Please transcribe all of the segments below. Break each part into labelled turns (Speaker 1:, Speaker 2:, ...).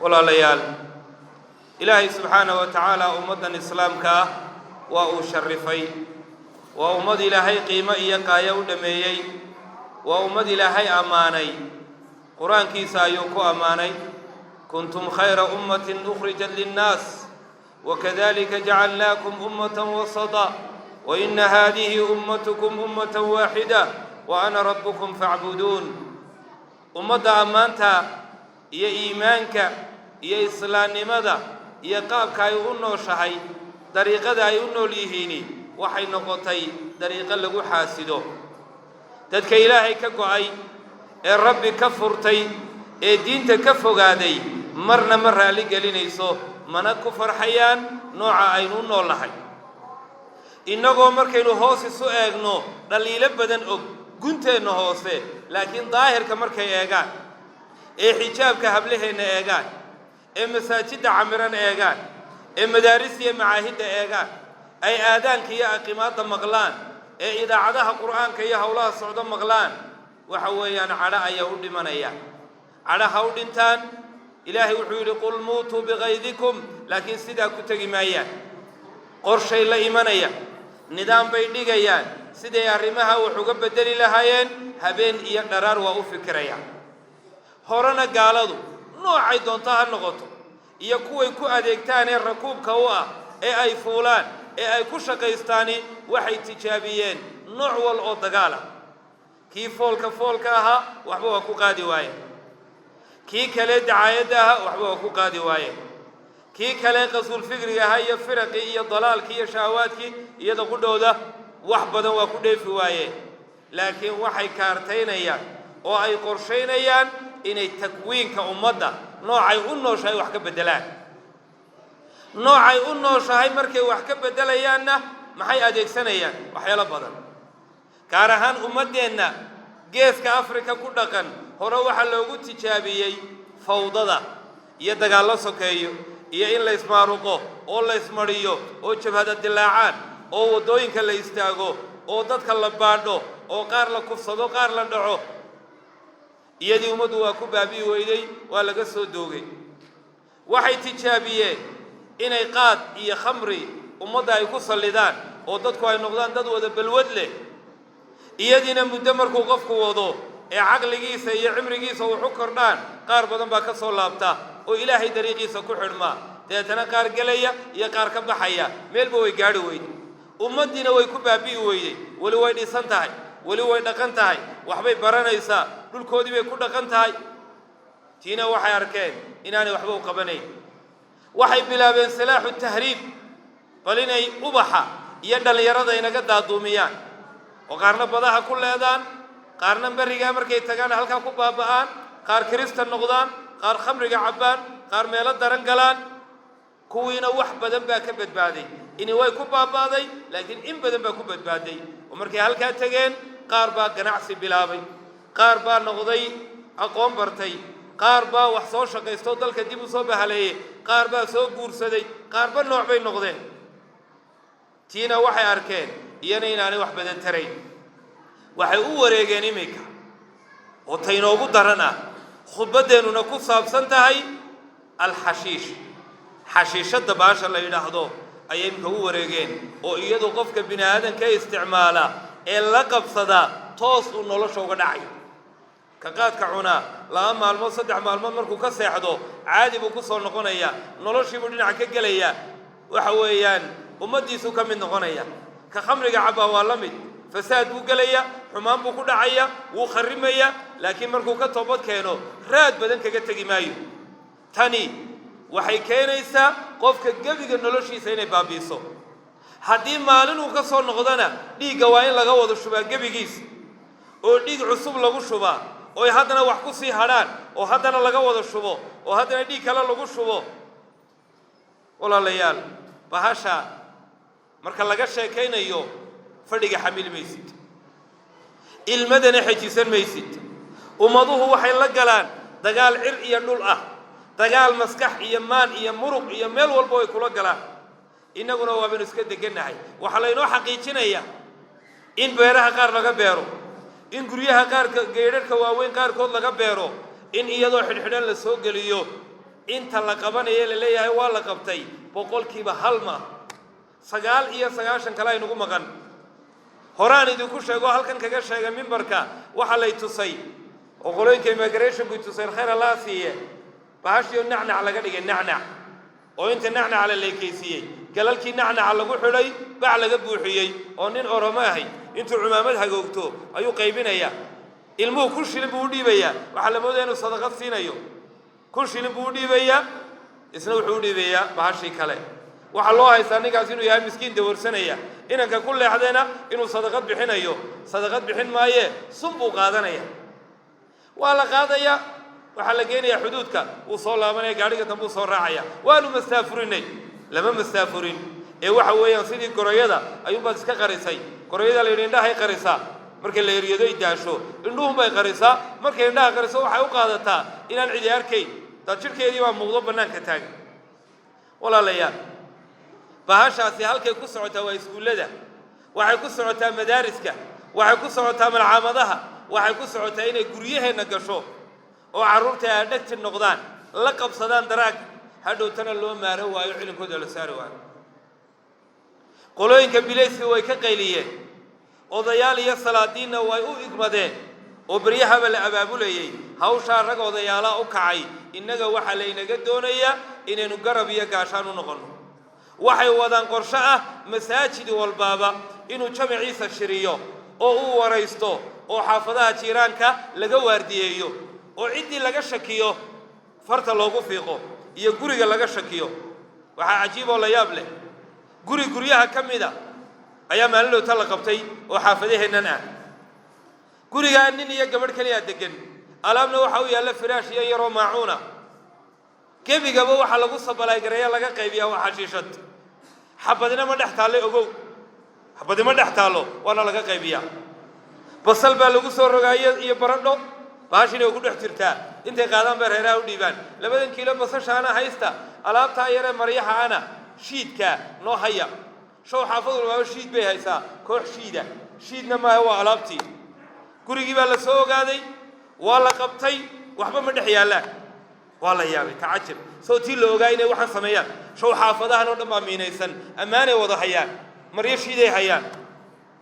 Speaker 1: ولا ليال إلهي سبحانه وتعالى أمة الإسلام كا وأشرفي وأمة إلهي قيمة إيقايا ودميي وأمة إلهي أماني قرآن كيسا يوكو أماني كنتم خير أمة أخرجت للناس وكذلك جعلناكم أمة وسطا وإن هذه أمتكم أمة واحدة وأنا ربكم فاعبدون أمة أمانتا يا إيمانك يا إسلام ماذا يا قابك يغنو شهي طريقة يغنو ليهيني وحي نقطي طريقة لغو حاسدو تدك إلهي كقعي الرب كفرتي الدين تكفو قادي مرة لقلينيسو من كفر حيان نوع عينون نولحي إنه مركينو هوسي سو اغنو دليل بدن او قنتينو هوسي لكن ظاهر كمركي اغان حجاب كهبلهن اغان مساجد عمران اغان مدارس معاهد اغان اي آذان كي اقيمات مغلان إذا عدها قرآن كي هولا الصعود مغلان وحويان على يهود منيا على هود انتان إلهي وحيري قل موتوا بغيظكم لكن سيدا كتغمايان قرشي لا إيمانيا نظام بيديغيان سيدا يارمها وحقب بدل لهايين هبين إياك درار وأفكريان هورنا قالدو نوعي دونتها النغطو يكوي كو أديكتاني الركوب كوا أي فولان أي كشقيستاني وحي تجابيين نوع والأوضقالة كي فولكها وحبوها كو قادي وايه كي كلا دعايتها وحبوها كو قادي وايه كي كلا قصول فكري هاي فرقي يا ضلال كي شهوات كي يدقوا ده وحبدا وكده في وايه لكن وحي كارتينيان أو أي قرشينيان إن التكوين كأمضة نوعي أنه شيء وحكب بدلان نوعي أنه شيء مركي وحكب بدلياننا ما هي أديك سنيان وحيلا بدل كارهان أمدينا جيس كأفريقيا كلها هو حلو تجابيي فوضى يدق الله سكيو يا إن لا يسمعوكو أو لا يسمعيو أو شبهة الدلاعان أو دوين كلا يستاغو أو ضد كلا باردو أو قارلا كفصدو قارلا دعو يدي أمدوا كبابي ويدي ولا قصو دوغي وحي تجابيه إن يقاد يا خمري أمدا يكسر لدان أو ضد كواي نقدان ضد وذا بالودله يدينا مدمر كوقفكو وضو عقل جيسة يا عمر جيسة وحكر دان قار بدن باكسر لابتا وإلهي دريقيسة كحرما تأتنا قار قليا يا قار كبحيا ميل بوي قارو ويدي أمدنا ويكبابي ويدي ولو ويدي سنتهاي ولو ويدي قنتهاي وحبي برانا يسا دول كودي بيكون قنتهاي تينا وحي أركان إناني وحبو قبني وحي بلا بين سلاح التهريب قليني أبحا يدل يرد إنك دادوميان وقارنا بضاها كل هذان قارنا بريقا مركي تغان هلكا كبابان قار كريستان نقدان قار خمرقا عبان قار ميلاد درنقلان كوينا وح بدن با كبد بادي إني واي كبابادي لكن إن بدن با كبد بادي ومركي هلكا تغين قار با قناعسي بلابي قار با نقضي أقوم برتي قار با وحصو شقيستو دالك ديبو صوبة هليه قار با سو قورسدي قار با نوع بين نقضين تينا وحي أركين ينين أنا وح بدن ترين waxay u wareegeen imika oo taynoogu darana khudbadeenu ku saabsan tahay al hashish hashiishada baasha la yiraahdo ayay imika u wareegeen oo iyadu qofka bini'aadanka isticmaala ee la qabsada toos u nolosha uga dhacay ka qaadka cuna laba maalmood saddex maalmood markuu ka seexdo caadi buu ku soo noqonaya noloshii buu dhinac ka galaya waxa weeyaan ummadiisu ka mid noqonaya ka khamriga caba waa la mid فساد بوغليا حمان بو كدعيا و خرميا لكن markuu ka toobad keeno raad badan kaga tagi maayo tani waxay keenaysaa qofka gabiga noloshiisa inay baabiiso hadii maalin uu ka soo noqdana dhiiga waa in laga wado shubaa gabigiis oo dhiig cusub lagu shubaa oo hadana wax ku sii hadaan oo hadana laga wado shubo oo hadana dhiig kale lagu shubo walaalayaal bahasha marka laga sheekaynayo fadhiga xamil maysid ilmadana xajisan maysid umaduhu waxay la galaan dagaal cir iyo dhul ah dagaal maskax iyo maan iyo muruq iyo meel walba ay kula galaan inaguna waa baan iska deganahay waxa la inoo xaqiijinaya in beeraha qaar laga beero in guryaha qaar geedharka waaweyn qaar kood laga beero in iyadoo xidhxidhan la soo galiyo inta la qabanaya la leeyahay waa la qabtay boqolkiiba hal ma 9 kale ay nagu maqan horaan idinku sheego halkan kaga sheegay mimbarka waxa lay tusay oo qolooyinka immigration ku tusay khayr Allah siiye baashiyo nacnac laga dhigay nacnac oo inta nacnac la leekeysiyay galalkii nacnac lagu xidhay bac laga buuxiyay oo nin Oromo ahay intuu cumaamad hagoogto ayuu qaybinaya ilmuhu ku shilin buu dhiibaya waxa la moodaa inuu sadaqad siinayo ku shilin buu dhiibaya isna wuxuu dhiibaya baashi kale waxa loo haystaa ninkaas inuu yahay miskiin dawarsanaya inanka ku leexdeena inuu sadaqad bixinayo sadaqad bixin maaye sun buu qaadanaya waa la qaadaya waxa la geenaya xuduudka uu soo laabanaya gaariga dambe uu soo raacaya waanu mastaafurinay lama mastaafurin ee waxa weeyaan sidii gorayada ayuu baad iska qarisay gorayada la indhaha ay qarisaa markay la eriyado ay daasho indhuhu bay qarisaa markay indhaha qariso waxay u qaadataa inaan cidi arkayn dad jirkeedii baa muuqdo banaanka taagan walaalayaal bahashaasi halkay ku socotaa waa iskuulada waxay ku socotaa madaariska waxay ku socotaa malcaamadaha waxay ku socotaa inay guryaheena gasho oo caruurta ay dhagti noqdaan la qabsadaan daraag hadhowtana loo maaro waayo cilinkooda la saari waayo qolooyinka bilayska way ka qayliyeen odayaal iyo salaadiinna way u igmadeen oo baryahaba la abaabulayay hawshaa rag odayaala u kacay innaga waxa la inaga doonayaa inaynu garab iyo gaashaan u noqono waxay wadaan qorshe ah masaajid walbaaba inuu jamaciisa shiriyo oo uu waraysto oo xaafadaha jiiraanka laga waardiyeeyo oo ciddii laga shakiyo farta loogu fiiqo iyo guriga laga shakiyo waxa cajiib oo la yaab leh guryaha kamida ayaa maalin la qabtay oo xaafadaheenan ah guriga nin iyo gabadh kaliya degan alaabna waxa uu yaala firaash iyo yaro maacuuna gebigaba waxa lagu sabalay gareeya laga qaybiyaa waxa xashiishad xabadina ma dhex taalo ogow xabadina ma dhex taalo waana laga qaybiyaa basal baa lagu soo rogaayay iyo baradho baashina ku dhex jirtaa intay qaadaan baa reeraha u dhiibaan 2 kiilo basashaana haysta alaabta yare maryaha ana shiidka noo haya soo xaafadu waa shiid bay haysaa koox shiidna ma waa alaabtii gurigii baa la soo ogaaday waa la qabtay waxba ma dhex yaalaan waa la yaabay tacajab soo tii la ogaay inay waxaan sameeyaan soo xaafadahan oo dhanba miinaysan amaanay wada hayaan maryo shiiday hayaan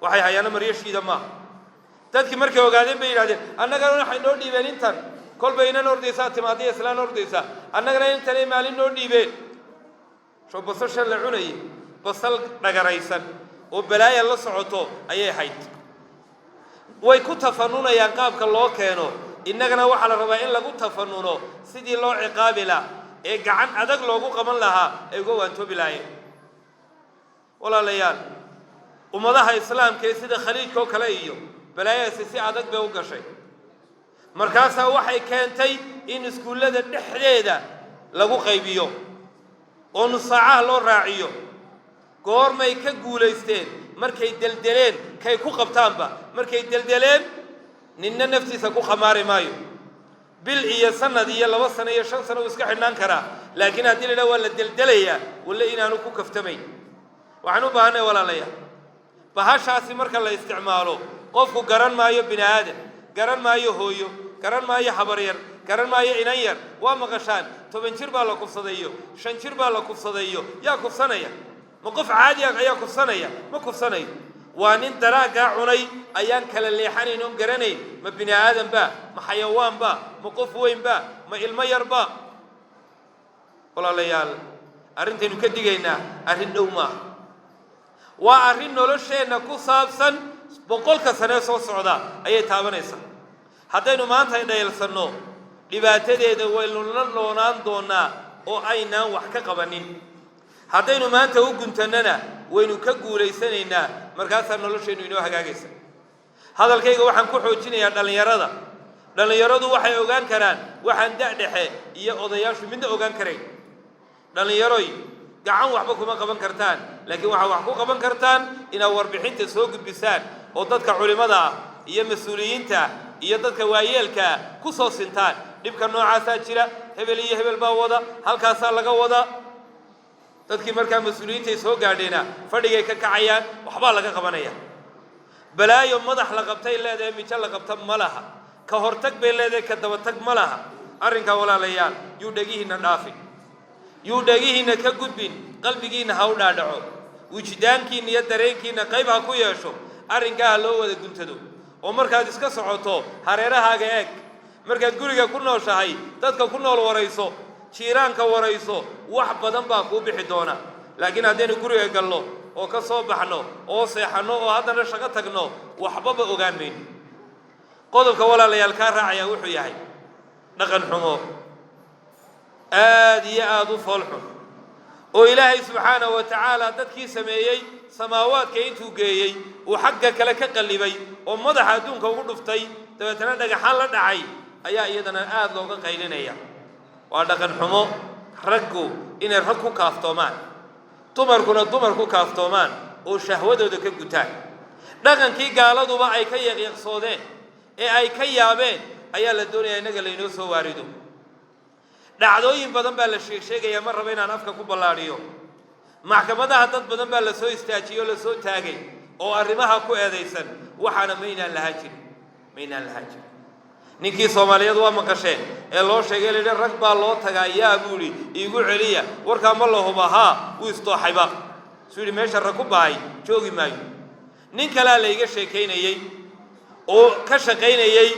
Speaker 1: waxay hayaan maryo shiida ma dadkii markay ogaadeen bay yiraahdeen annagana waxay noo dhiibeen intan kolba inaan ordaysaa timaadii islaan ordaysa annagana intan ay maalin noo dhiibeen soo basasha la cunay basal dhagaraysan oo balaaya la socoto ayay hayd way ku tafanunayaan qaabka loo keeno innagana waxa la rabaa in lagu tafanuno sidii loo ciqaabi la ee gacan adag loogu qaban lahaa ee uga waantoobi lahaayeen walaalayaal ummadaha islaamka ee sida khaliijka oo kale iyo balaayasi si adag bay u gashay markaas waxay keentay in iskuulada dhexdeeda lagu qaybiyo oo nusaacaha loo raaciyo goormay ka guuleysteen markay daldaleen kay ku qabtaanba markay daldaleen ninna naftiisa ku khamaari maayo bil iyo sanad iyo 2 sano iyo 5 sano iska xidhnaan kara laakiin hadii la waa la daldalaya wala inaanu ku kaftamay waxaanu baahanay walaalayaal bahashaasi marka la isticmaalo qofku garan maayo binaadam garan maayo hooyo garan maayo habaryar garan maayo inan yar waa maqashaan 10 jir baa la kufsadayo 5 jir baa la kufsadayo yaa kufsanaya ma qof caadi ah ayaa kufsanaya ma kufsanayo waa nin daraaga cunay ayaan kala leexanayn oo garanay ma binaadam ba ma xayawaan ba ma qof weyn ba ma ilmo yar ba walaalayaal arintaynu ka digaynaa arin dhow ma waa arin nolosheena ku saabsan boqolka sano soo socda ayay taabanaysaa haddaynu maanta indhaylsano dhibaatadeeda waynu la noonaan doonaa oo aynaan wax ka qabanin haddaynu maanta u guntanana waynu ka guuleysanaynaa markaas nolosheenu inoo hagaagaysa hadalkayga waxaan ku xoojinayaa dhalinyaradu waxay ogaan karaan waxaan da'dhexe iyo odayaashu midna ogaan karayn dhalinyaroy gacan waxba kuma qaban kartaan laakiin waxa wax ku qaban kartaan inaad warbixinta soo gudbisaan oo dadka culimada iyo mas'uuliyiinta iyo dadka waayeelka ku soo sintaan dhibka noocaas jira hebel iyo hebel baa wada halkaas laga wada dadkii markaa mas'uuliyiinta soo gaadheena fadhigay ka kacayaan waxba laga qabanaya balaayo madax la qabtay leedahay mijo la qabta malaha ka hortag bay leedahay ka daba tag malaha arrinka walaalayaal yuu dhagihiina dhaafin yuu dhagihiina ka gudbin qalbigiina ha u dhaadhaco wijdaankiina iyo dareenkiina qayb ha ku yeesho arrinkaa loo wada guntado oo markaad iska socoto hareerahaaga eeg markaad guriga ku nooshahay dadka ku nool warayso jiiraanka warayso wax badan baa kuu bixi doona laakiin haddaynu guriga galno oo ka soo baxno oo seexanno oo haddana shaqo tagno waxbaba ogaan mayno qodobka walaalayaal kaa raacaya wuxuu yahay dhaqan xumo aad iyo aad u fool xun oo ilaahay subxaanahu wa tacaala dadkii sameeyey samaawaadka intuu geeyey uu xagga kale ka qallibay oo madaxa adduunka ugu dhuftay dabeetana dhagaxaan la dhacay ayaa iyadana aad looga qaylinaya waa dhaqan xumo raggu inay rag ku kaaftoomaan dumarkuna dumar ku kaaftoomaan oo shahwadooda ka gutaan dhaqankii gaaladuba ay ka yaqyaqsoodeen ee ay ka yaabeen ayaa la doonayaa innaga laynoo soo waarido dhacdooyin badan baa la sheegayaa ma raba inaan afka ku ballaadhiyo maxkamadaha dad badan baa la soo istaajiyey oo la soo taagay oo arrimaha ku eedaysan waxaana maynaan lahaa jirin ninkii Soomaaliyeed waa maqasheen ee loo sheegay leeyahay rag baa loo tagaa yaa buuli iigu celiya warka ma la hubaha uu istooxayba suuli meesha rag ku baay joogi maayo nin kale la iga sheekeynayay oo ka shaqeynayay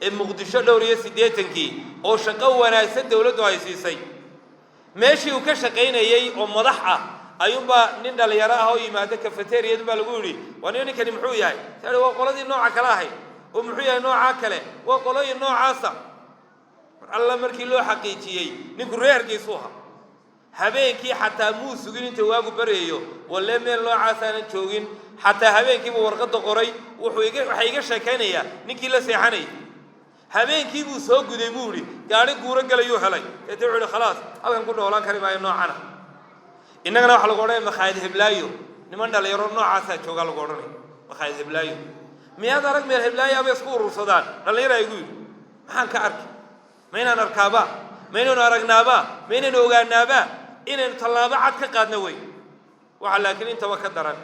Speaker 1: ee Muqdisho dhowr iyo 80kii oo shaqo wanaagsan dawladdu ay siisay meeshii uu ka shaqeynayay oo madax ah ayuunba nin dhalinyaro ah oo yimaada cafeteria baa lagu yiri waa ninkani muxuu yahay taa waa qoladii nooca kale ahay oo muxuu yahay nooca kale waa qolooyin noocaasa alla markii loo xaqiijiyay ninku reerkiisu aha habeenkii xataa muu sugin inta waagu bareeyo walla meel noocaasa aan joogin xataa habeenkii buu warqad qoray waxa iga sheekeynaya ninkii la seexanay habeenkii buu soo guday buuri gaari guura galayuu helay ee wuxuu khalaas halkan ku dhoolan kari maayo noocana innagana waxa lagu oranay makhaayad hiblaayo niman dhalinyaro noocaasa jooga lagu oranay makhaayad hiblaayo miyaad arag meel hiblaayo ama isku urursadaan dhalinyaro ay guud maxaan ka arkay maynaan arkaaba maynaan aragnaaba maynaan ogaanaaba inaynu tallaabo cad ka qaadna way waxa laakiin intaba ka daran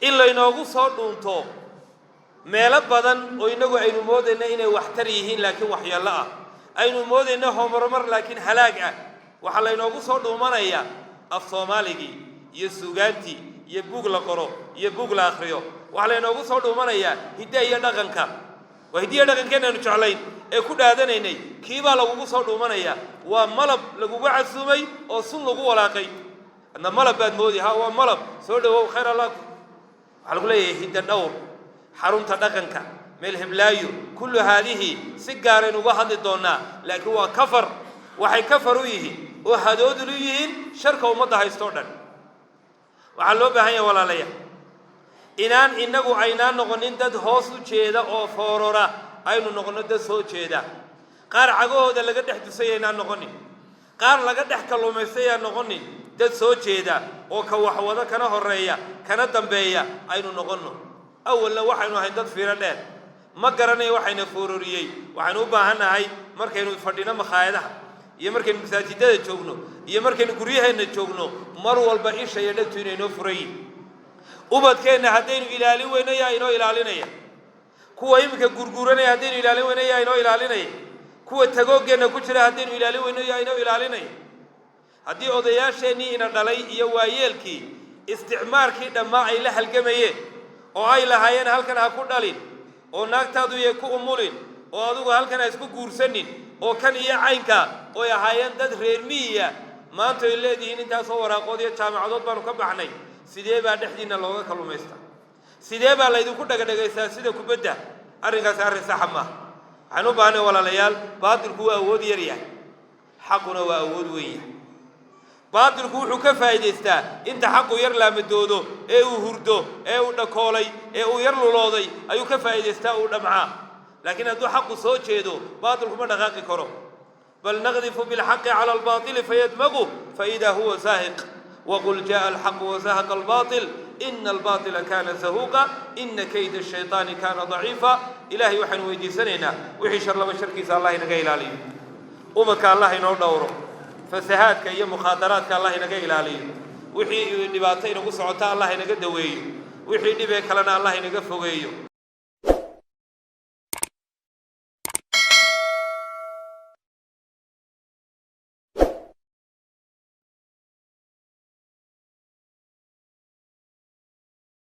Speaker 1: in la inoogu soo dhuunto meelo badan oo inagu aynu moodayna inay waxtar yihiin laakiin waxyeello ah aynu moodayna horumar laakiin halaag ah waxa la inoogu soo dhuumanaya af Soomaaligi iyo suugaanti iyo buug la qoro iyo buug la akhriyo waxa la inoogu soo dhuumanaya hidda iyo dhaqanka waa hidda iyo dhaqankeena aanu jeclayn ee ku dhaadanaynay kiiba lagu soo dhuumanaya waa malab lagu casuumay oo sun lagu walaaqay adna malab baad moodi ha waa malab soo dhawow khayr allah waxa lagu leeyahay hidda dhowr xarunta dhaqanka meel hiblaayo kullu haadihi si gaareen uga hadli doonaa laakiin waa kafar waxay kafar u yihiin oo hadood u yihiin sharka ummadda haysto dhan waxa loo baahan yahay walaalayaal inaan inagu aynaan noqonin dad hoos u jeeda oo foorora aynu noqono dad soo jeeda qaar cagahooda laga dhex dusay inaan noqonin qaar laga dhex kaluumaysay aan noqonin dad soo jeeda oo ka wax wada kana horeeya kana dambeeya aynu noqono awalna waxaynu ahayn dad fiiro dheer ma garanay waxayna foororiyay waxaanu u baahanahay markaynu fadhino makhaayadaha iyo markaynu masaajidada joogno iyo markaynu guryaheena joogno mar walba isha iyo dhagtu inay noo furay ubadkeena haddaynu ilaalin weyno yaa inoo ilaalinaya kuwa imika gurguranaya haddaynu ilaalin weyno yaa inoo ilaalinaya kuwa tagoogeena ku jira haddaynu ilaalin weyno yaa inoo ilaalinaya haddii odayaasheenii ina dhalay iyo waayeelkii isticmaarkii dhammaa ay la halgamayeen oo ay lahaayeen halkan ha ku dhalin oo naagtaadu yay ku umulin oo adigu halkan ha isku guursanin oo kan iyo caynka oo ay ahaayeen dad reer miyiga maanta ay leedihiin intaasoo waraaqood iyo jaamacadood baanu ka baxnay sidee baa dhexdiina looga kalumaysta sidee baa laydinku dhagadhagaysaa sida kubadda arrinkaasi arrin sax ma waxaan u baahnay walaalayaal baadilku waa awood yar yahay xaquna waa awood weyn yahay baadilku wuxuu ka faa'iideystaa inta xaqu yar laamadoodo ee uu hurdo ee uu dhakoolay ee uu yar lulooday ayuu ka faa'iideystaa uu dhamcaa laakiin hadduu xaqu soo jeedo baadilku ma dhaqaaqi karo bal naqdifu bilxaqi cala albaatili fayadmagu faida huwa zaahiq وقل جاء الحق وزهق الباطل إن الباطل كان زهوقا إن كيد الشيطان كان ضعيفا إلهي وحن ويدي سنينا وحي شر لما شركيس الله نقيل عليه أمك الله ينور دوره فسهاتك يا مخاطراتك الله نقيل عليه وحي نباتين وقصعتا الله نقدويه وحي نبيك لنا الله نقفويه